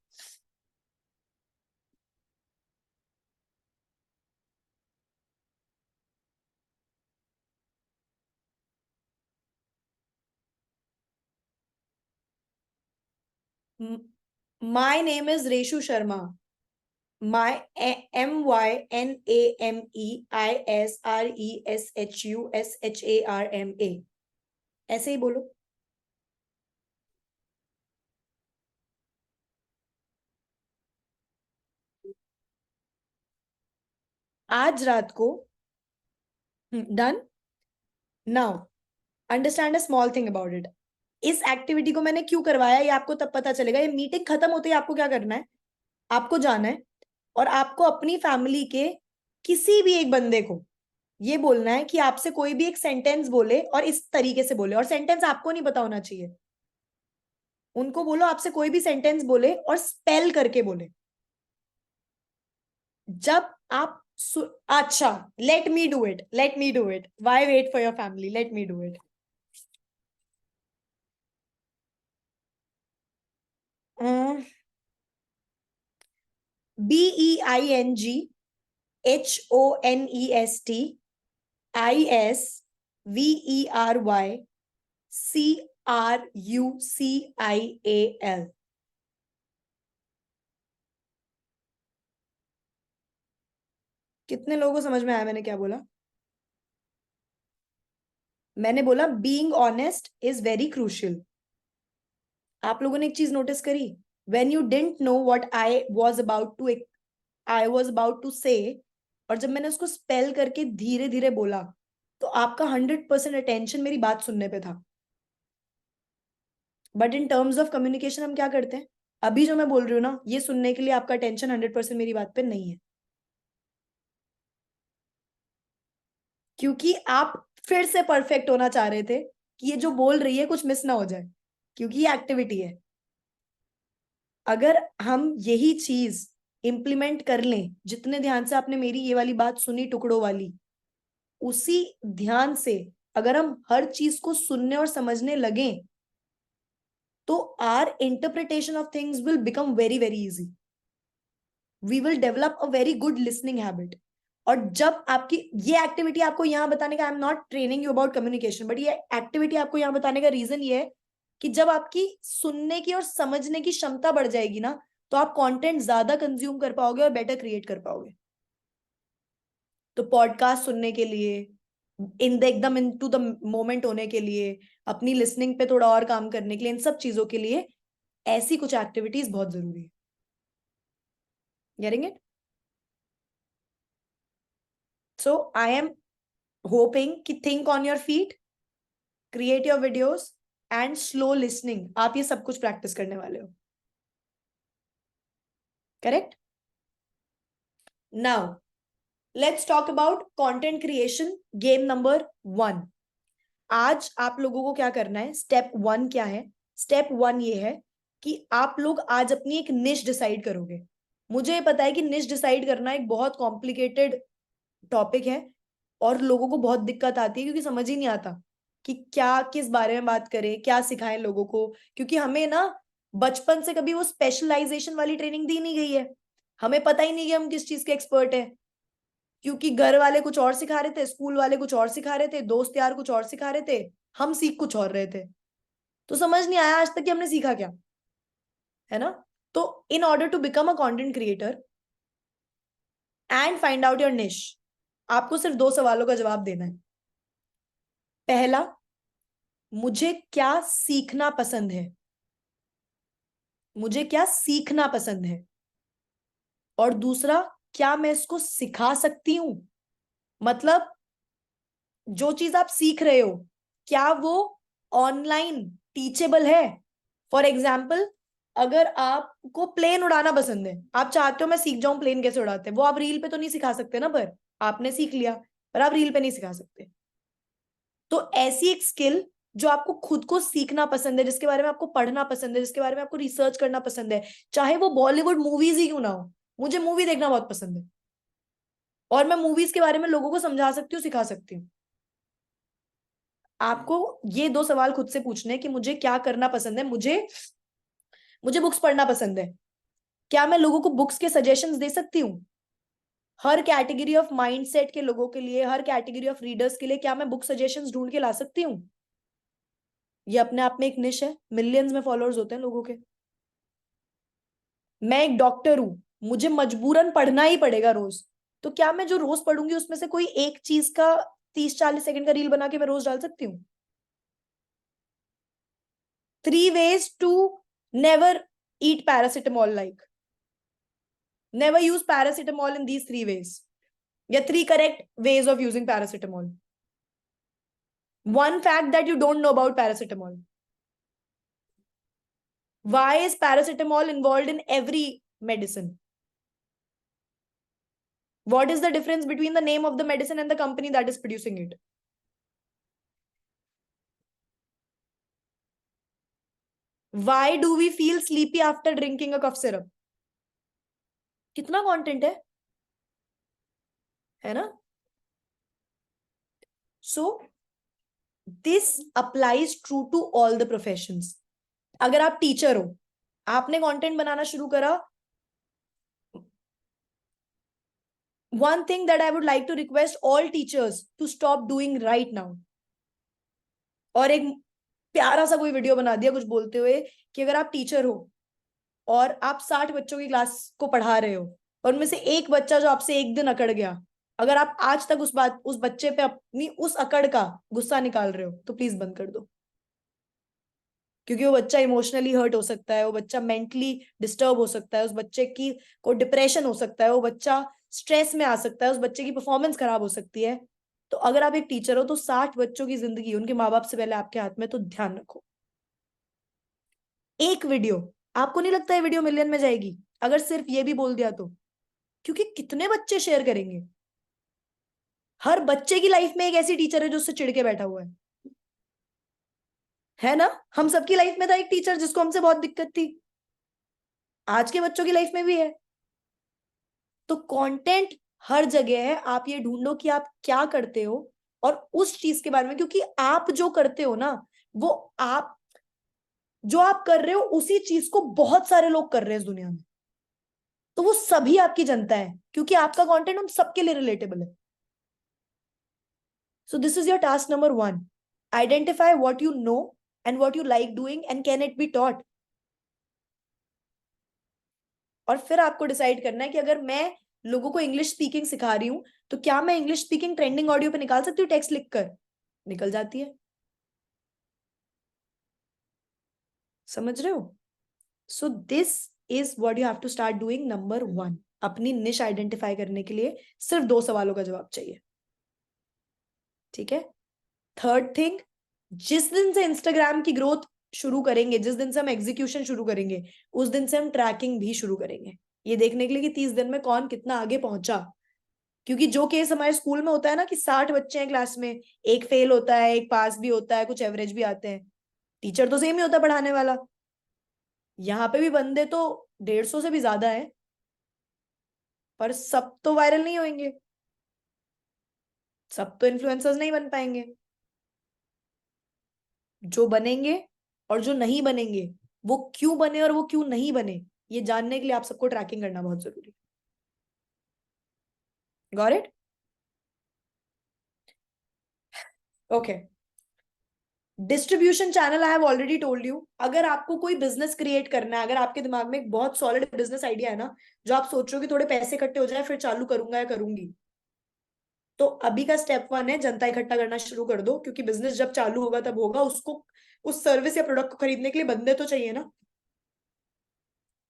A: My name is Reshu Sharma. MYNAMEISRESHUSHARMA, ऐसे ही बोलो। आज रात को, done. Now understand a small thing about it. इस एक्टिविटी को मैंने क्यों करवाया ये आपको तब पता चलेगा। ये मीटिंग खत्म होते ही आपको क्या करना है, आपको जाना है और आपको अपनी फैमिली के किसी भी एक बंदे को ये बोलना है कि आपसे कोई भी एक सेंटेंस बोले और इस तरीके से बोले, और सेंटेंस आपको नहीं पता होना चाहिए। उनको बोलो आपसे कोई भी सेंटेंस बोले और स्पेल करके बोले। जब आप अच्छा, let me do it, let me do it, why wait for your family, let me do it. BEINGHONESTHISCRUCIAL। कितने लोगों को समझ में आया मैंने क्या बोला? मैंने बोला being honest is very crucial. आप लोगों ने एक चीज नोटिस करी, when you didn't know what I was about to say, और जब मैंने उसको स्पेल करके धीरे धीरे बोला तो आपका 100% अटेंशन मेरी बात सुनने पे था। But in terms of communication हम क्या करते हैं, अभी जो मैं बोल रही हूँ ना, ये सुनने के लिए आपका अटेंशन 100% मेरी बात पे नहीं है, क्योंकि आप फिर से परफेक्ट होना चाह रहे थे कि ये जो बोल रही है कुछ मिस ना हो जाए, क्योंकि ये एक्टिविटी है। अगर हम यही चीज इंप्लीमेंट कर लें, जितने ध्यान से आपने मेरी ये वाली बात सुनी टुकड़ों वाली, उसी ध्यान से अगर हम हर चीज को सुनने और समझने लगे तो our interpretation of things will become very very easy. We will develop a very good listening habit. और जब आपकी ये एक्टिविटी आपको यहां बताने का, I am not training you about communication, but ये एक्टिविटी आपको यहां बताने का रीजन ये है कि जब आपकी सुनने की और समझने की क्षमता बढ़ जाएगी ना, तो आप कंटेंट ज्यादा कंज्यूम कर पाओगे और बेटर क्रिएट कर पाओगे। तो पॉडकास्ट सुनने के लिए, इन द एकदम इन टू द मोमेंट होने के लिए, अपनी लिसनिंग पे थोड़ा और काम करने के लिए, इन सब चीजों के लिए ऐसी कुछ एक्टिविटीज बहुत जरूरी है। Getting it? So I am hoping कि think on your feet, create your videos and slow listening, आप ये सब कुछ प्रैक्टिस करने वाले हो। Correct? Now let's talk about content creation, game number 1। आज आप लोगों को क्या करना है, स्टेप 1 क्या है? स्टेप 1 ये है कि आप लोग आज अपनी एक निश डिसाइड करोगे। मुझे पता है कि निश डिसाइड करना एक बहुत कॉम्प्लिकेटेड टॉपिक है और लोगों को बहुत दिक्कत आती है, क्योंकि समझ ही नहीं आता कि क्या किस बारे में बात करें, क्या सिखाएं लोगों को, क्योंकि हमें ना बचपन से कभी वो स्पेशलाइजेशन वाली ट्रेनिंग दी नहीं गई है। हमें पता ही नहीं कि हम किस चीज के एक्सपर्ट हैं, क्योंकि घर वाले कुछ और सिखा रहे थे, स्कूल वाले कुछ और सिखा रहे थे, दोस्त यार कुछ और सिखा रहे थे, हम सीख कुछ और रहे थे। तो समझ नहीं आया आज तक कि हमने सीखा क्या, है ना? तो in order to become a content creator and find out your niche, आपको सिर्फ 2 सवालों का जवाब देना है। पहला, मुझे क्या सीखना पसंद है, मुझे क्या सीखना पसंद है। और दूसरा, क्या मैं इसको सिखा सकती हूं, मतलब जो चीज आप सीख रहे हो क्या वो ऑनलाइन टीचेबल है। फॉर एग्जाम्पल, अगर आपको प्लेन उड़ाना पसंद है, आप चाहते हो मैं सीख जाऊं प्लेन कैसे उड़ाते हैं, वो आप रील पे तो नहीं सिखा सकते ना, पर आपने सीख लिया, पर आप रील पे नहीं सिखा सकते। तो ऐसी एक स्किल जो आपको खुद को सीखना पसंद है, जिसके बारे में आपको पढ़ना पसंद है, जिसके बारे में आपको रिसर्च करना पसंद है, चाहे वो बॉलीवुड मूवीज ही क्यों ना हो। मुझे मूवी देखना बहुत पसंद है और मैं मूवीज के बारे में लोगों को समझा सकती हूँ, सिखा सकती हूँ। आपको ये 2 सवाल खुद से पूछने हैं कि मुझे क्या करना पसंद है। मुझे मुझे बुक्स पढ़ना पसंद है, क्या मैं लोगों को बुक्स के सजेशंस दे सकती हूँ? हर कैटेगरी ऑफ माइंडसेट के लोगों के लिए, हर कैटेगरी ऑफ रीडर्स के लिए क्या मैं बुक सजेशंस ढूंढ के ला सकती हूँ? ये अपने आप में एक निश है, मिलियंस में फॉलोअर्स होते हैं लोगों के। मैं एक डॉक्टर हूं, मुझे मजबूरन पढ़ना ही पड़ेगा रोज, तो क्या मैं जो रोज पढ़ूंगी उसमें से कोई एक चीज का 30-40 सेकंड का रील बना के मैं रोज डाल सकती हूँ? 3 ways to never eat paracetamol, like never use paracetamol in these 3 ways. या 3 correct ways of using paracetamol. One fact that you don't know about paracetamol. Why is paracetamol involved in every medicine? What is the difference between the name of the medicine and the company that is producing it? Why do we feel sleepy after drinking a cough syrup? कितना content है ना? So this applies true to all the professions. अगर आप teacher हो, आपने content बनाना शुरू करा, one thing that I would like to request all teachers to stop doing right now, और एक प्यारा सा कोई वीडियो बना दिया कुछ बोलते हुए कि अगर आप टीचर हो और आप 60 बच्चों की क्लास को पढ़ा रहे हो और उनमें से एक बच्चा जो आपसे एक दिन अकड़ गया, अगर आप आज तक उस बच्चे पे अपनी उस अकड़ का गुस्सा निकाल रहे हो तो प्लीज बंद कर दो। क्योंकि वो बच्चा इमोशनली हर्ट हो सकता है, वो बच्चा मेंटली डिस्टर्ब हो सकता है, उस बच्चे की को डिप्रेशन हो सकता है, वो बच्चा स्ट्रेस में आ सकता है, उस बच्चे की परफॉर्मेंस खराब हो सकती है। तो अगर आप एक टीचर हो तो 60 बच्चों की जिंदगी उनके माँ बाप से पहले आपके हाथ में, तो ध्यान रखो। एक वीडियो, आपको नहीं लगता है वीडियो मिलियन में जाएगी अगर सिर्फ ये भी बोल दिया तो? क्योंकि कितने बच्चे शेयर करेंगे? हर बच्चे की लाइफ में एक ऐसी टीचर है जो उससे चिढ़ के बैठा हुआ है ना? हम सबकी लाइफ में था एक टीचर जिसको हमसे बहुत दिक्कत थी, आज के बच्चों की लाइफ में भी है। तो कंटेंट हर जगह है, आप ये ढूंढो कि आप क्या करते हो और उस चीज के बारे में, क्योंकि आप जो करते हो ना, वो आप जो आप कर रहे हो उसी चीज को बहुत सारे लोग कर रहे हैं इस दुनिया में, तो वो सभी आपकी जनता है क्योंकि आपका कंटेंट उन सबके लिए रिलेटेबल है। सो this is your task number 1, identify what you know and what you like doing and can it be taught. और फिर आपको डिसाइड करना है कि अगर मैं लोगों को इंग्लिश स्पीकिंग सिखा रही हूं तो क्या मैं इंग्लिश स्पीकिंग ट्रेंडिंग ऑडियो पे निकाल सकती हूँ टेक्स्ट लिखकर? निकल जाती है। समझ रहे हो? So this is what you have to start doing. Number 1, अपनी निश आइडेंटिफाई करने के लिए सिर्फ 2 सवालों का जवाब चाहिए। ठीक है? थर्ड थिंग, जिस दिन से इंस्टाग्राम की ग्रोथ शुरू करेंगे, जिस दिन से हम एग्जीक्यूशन शुरू करेंगे, उस दिन से हम ट्रैकिंग भी शुरू करेंगे, ये देखने के लिए कि 30 दिन में कौन कितना आगे पहुंचा। क्योंकि जो केस हमारे स्कूल में होता है ना कि 60 बच्चे हैं क्लास में, एक फेल होता है, एक पास भी होता है, कुछ एवरेज भी आते हैं, टीचर तो सेम ही होता है पढ़ाने वाला। यहाँ पे भी बंदे तो 150 से भी ज्यादा है, पर सब तो वायरल नहीं होंगे, सब तो इन्फ्लुएंसर्स नहीं बन पाएंगे। जो बनेंगे और जो नहीं बनेंगे, वो क्यों बने और वो क्यों नहीं बने, ये जानने के लिए आप सबको ट्रैकिंग करना बहुत जरूरी है। Got it? Okay. Distribution channel I have already told you. अगर आपको कोई बिजनेस क्रिएट करना है, अगर आपके दिमाग में एक बहुत सॉलिड बिजनेस आइडिया है ना, जो आप सोच रहे हो कि थोड़े पैसे इकट्ठे हो जाए फिर चालू करूंगा या करूंगी, तो अभी का स्टेप 1 है जनता इकट्ठा करना शुरू कर दो। क्योंकि बिजनेस जब चालू होगा तब होगा, उसको उस सर्विस या प्रोडक्ट को खरीदने के लिए बंदे तो चाहिए ना।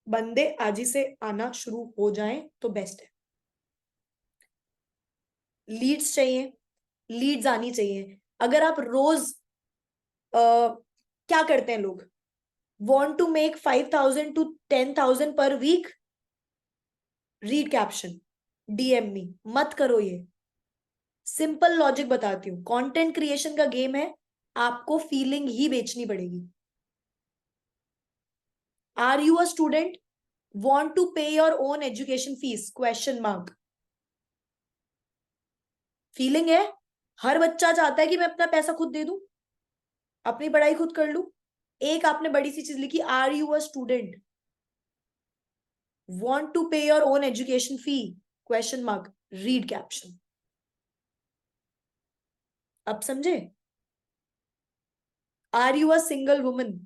A: बंदे आज ही से आना शुरू हो जाएं तो बेस्ट है। लीड्स चाहिए, लीड्स आनी चाहिए। अगर आप रोज क्या करते हैं लोग, want to make 5,000 to 10,000 per week, read caption, DM me. मत करो ये। सिंपल लॉजिक बताती हूँ, कंटेंट क्रिएशन का गेम है, आपको फीलिंग ही बेचनी पड़ेगी। Are you a student, want to pay your own education fees, question mark. Feeling है, हर बच्चा चाहता है कि मैं अपना पैसा खुद दे दूं, अपनी पढ़ाई खुद कर लूं। एक आपने बड़ी सी चीज लिखी, are you a student, want to pay your own education fee, question mark, read caption. अब समझे? Are you a single woman,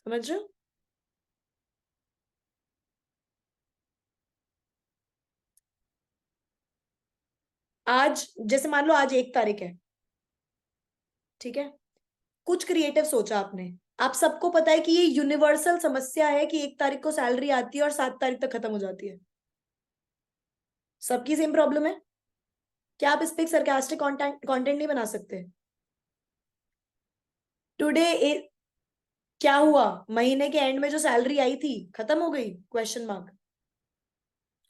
A: समझ रहे हो? आज जैसे मान लो आज 1 तारीख है, ठीक है, कुछ क्रिएटिव सोचा आपने। आप सबको पता है कि ये यूनिवर्सल समस्या है कि 1 तारीख को सैलरी आती है और 7 तारीख तक खत्म हो जाती है। सबकी सेम प्रॉब्लम है। क्या आप इस पे एक सरकास्टिक कंटेंट नहीं बना सकते? टुडे क्या हुआ? महीने के एंड में जो सैलरी आई थी खत्म हो गई? Question mark.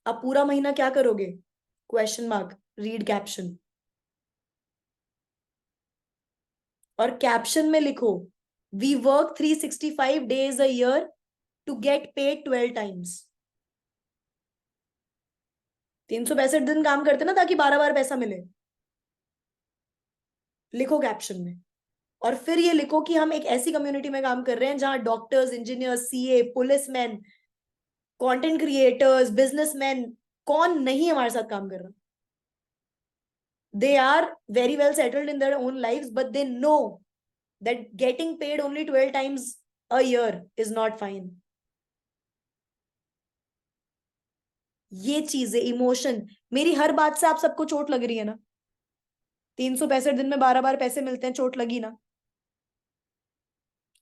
A: अब पूरा महीना क्या करोगे? Question mark. Read caption. और कैप्शन में लिखो, we work 365 days a year to get paid 12 times। 365 दिन काम करते ना ताकि 12 बार पैसा मिले। लिखो कैप्शन में। और फिर ये लिखो कि हम एक ऐसी कम्युनिटी में काम कर रहे हैं जहां doctors, engineers, CA, policeman, content creators, businessman, कौन नहीं हमारे साथ काम कर रहा? They are very well settled in their own lives, but they know that getting paid only 12 times a year is not fine। ये चीजें, इमोशन, मेरी हर बात से आप सबको चोट लग रही है ना? 365 दिन में 12 बार पैसे मिलते हैं, चोट लगी ना?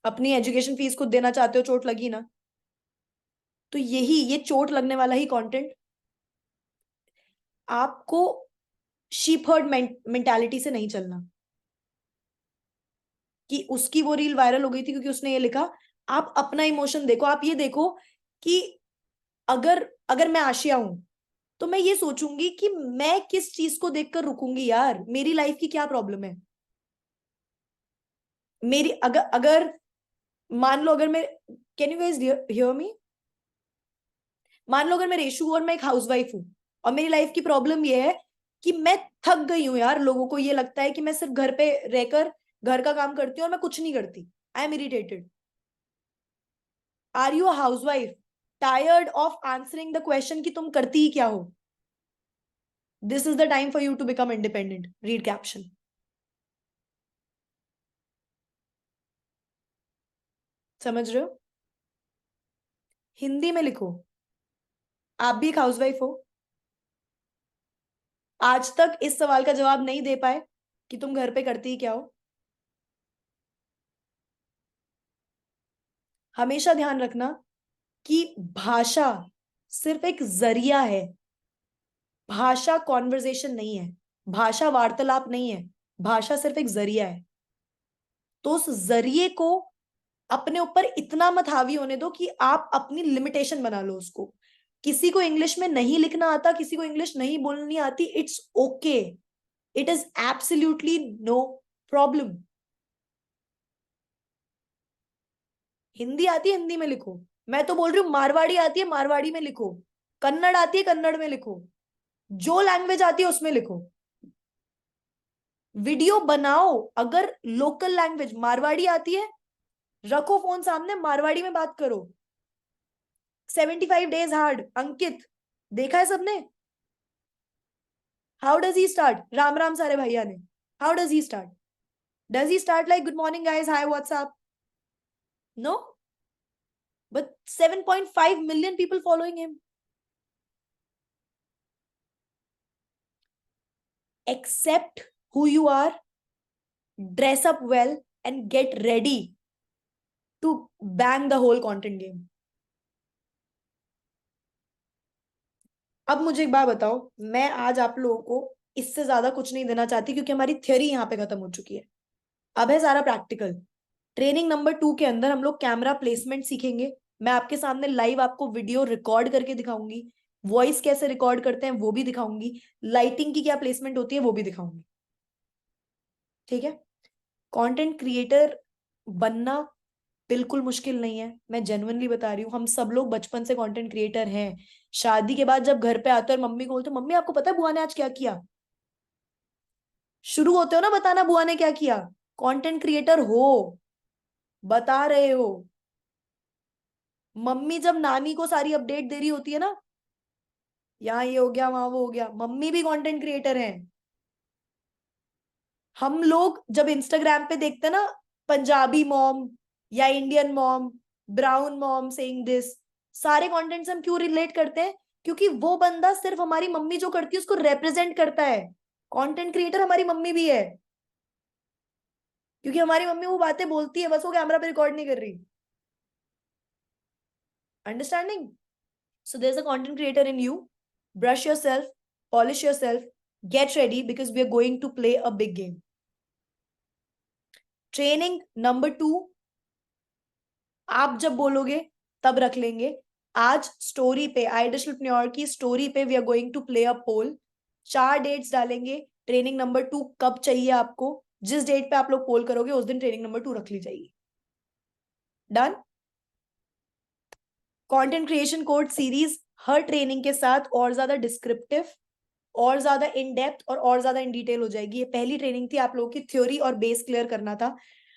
A: अपनी एजुकेशन फीस खुद देना चाहते हो, चोट लगी ना? तो यही, ये चोट लगने वाला ही कंटेंट आपको, शीप हर्ड मेंटालिटी से नहीं चलना कि उसकी वो रील वायरल हो गई थी क्योंकि उसने ये लिखा। आप अपना इमोशन देखो। आप ये देखो कि अगर अगर मैं आशिया हूं तो मैं ये सोचूंगी कि मैं किस चीज को देखकर रुकूंगी यार, मेरी लाइफ की क्या प्रॉब्लम है? मेरी अगर अगर मान लो अगर मैं, can you guys hear me? मान लो अगर मैं रेशु और मैं एक हाउसवाइफ हूं और मेरी लाइफ की प्रॉब्लम ये है कि मैं थक गई हूं यार, लोगों को ये लगता है कि मैं सिर्फ घर पे रहकर घर का काम करती हूँ और मैं कुछ नहीं करती। I am irritated. Are you a housewife tired of answering the question कि तुम करती ही क्या हो? This is the time for you to become independent. Read caption. समझ रहे हो? हिंदी में लिखो। आप भी एक हाउसवाइफ हो, आज तक इस सवाल का जवाब नहीं दे पाए कि तुम घर पे करती ही क्या हो। हमेशा ध्यान रखना कि भाषा सिर्फ एक जरिया है। भाषा कॉन्वर्जेशन नहीं है, भाषा वार्तालाप नहीं है, भाषा सिर्फ एक जरिया है। तो उस जरिए को अपने ऊपर इतना मत हावी होने दो कि आप अपनी लिमिटेशन बना लो उसको। किसी को इंग्लिश में नहीं लिखना आता, किसी को इंग्लिश नहीं बोलनी आती, it's okay. It is absolutely no problem. Hindi आती है, हिंदी में लिखो। मैं तो बोल रही हूँ मारवाड़ी आती है, मारवाड़ी में लिखो। कन्नड़ आती है, कन्नड़ में लिखो। जो लैंग्वेज आती है उसमें लिखो। वीडियो बनाओ। अगर लोकल लैंग्वेज मारवाड़ी आती है, रखो फोन सामने, मारवाड़ी में बात करो। 75 days हार्ड, अंकित, देखा है सबने? How does he start? Ram Ram सारे भैया ने। How does he start? Does he start like good morning guys, hi what's up? No. But 7.5 million people following him। Accept who you are, dress up well, and get ready to bang the whole content game। अब मुझे एक बात बताओ, मैं आज आप लोगों को इससे ज्यादा कुछ नहीं देना चाहती क्योंकि हमारी थ्योरी यहाँ पे खत्म हो चुकी है। अब है सारा प्रैक्टिकल। ट्रेनिंग नंबर 2 के अंदर हम लोग कैमरा प्लेसमेंट सीखेंगे। मैं आपके सामने लाइव आपको वीडियो रिकॉर्ड करके दिखाऊंगी, वॉइस कैसे रिकॉर्ड करते हैं वो भी दिखाऊंगी, लाइटिंग की क्या प्लेसमेंट होती है वो भी दिखाऊंगी। ठीक है? कंटेंट क्रिएटर बनना बिल्कुल मुश्किल नहीं है, मैं जेन्युइनली बता रही हूँ। हम सब लोग बचपन से कंटेंट क्रिएटर हैं। शादी के बाद जब घर पे आते हैं और मम्मी को बोलते मम्मी आपको पता है बुआ ने आज क्या किया, शुरू होते हो ना बताना बुआ ने क्या किया। कंटेंट क्रिएटर हो, बता रहे हो। मम्मी जब नानी को सारी अपडेट दे रही होती है ना, यहाँ ये हो गया वहां वो हो गया, मम्मी भी कंटेंट क्रिएटर हैं। हम लोग जब इंस्टाग्राम पे देखते हैं ना पंजाबी मॉम या Indian mom brown mom saying this, सारे कंटेंट से हम क्यों रिलेट करते हैं? क्योंकि वो बंदा सिर्फ हमारी मम्मी जो करती है उसको रिप्रेजेंट करता है। कंटेंट क्रिएटर हमारी मम्मी भी है, क्योंकि हमारी मम्मी वो बातें बोलती है, बस वो कैमरा पे रिकॉर्ड नहीं कर रही। Understanding? So there's a content creator in you. Brush yourself, polish yourself, get ready because we are going to play a big game. Training number 2, आप जब बोलोगे तब रख लेंगे। आज स्टोरी पे, आइडिशल्पन्योर की स्टोरी पे we are going to play a poll. 4 dates डालेंगे, ट्रेनिंग नंबर 2 कब चाहिए आपको, जिस डेट पे आप लोग पोल करोगे उस दिन ट्रेनिंग नंबर 2 रख ली जाएगी। Done? Content creation code series हर ट्रेनिंग के साथ और ज्यादा डिस्क्रिप्टिव, और ज्यादा इन डेप्थ और ज्यादा इन डिटेल हो जाएगी। ये पहली ट्रेनिंग थी, आप लोगों की थ्योरी और बेस क्लियर करना था।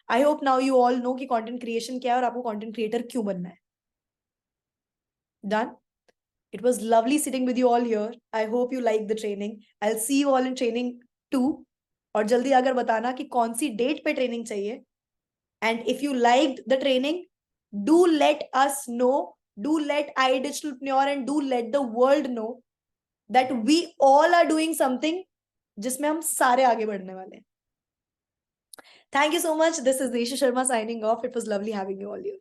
A: I hope now you all know कि कंटेंट क्रिएशन क्या है और आपको कंटेंट क्रिएटर क्यों बनना है। Done? It was lovely sitting with you all here. I hope you like the training. I'll see you all in training 2. और जल्दी आकर बताना कि कौन सी डेट पे ट्रेनिंग चाहिए। And if you liked the training, do let us know. Do let iDigitalpreneur and do let the world know that we all are doing something जिसमें हम सारे आगे बढ़ने वाले हैं। Thank you so much. This is Desha Sharma signing off. It was lovely having you all here.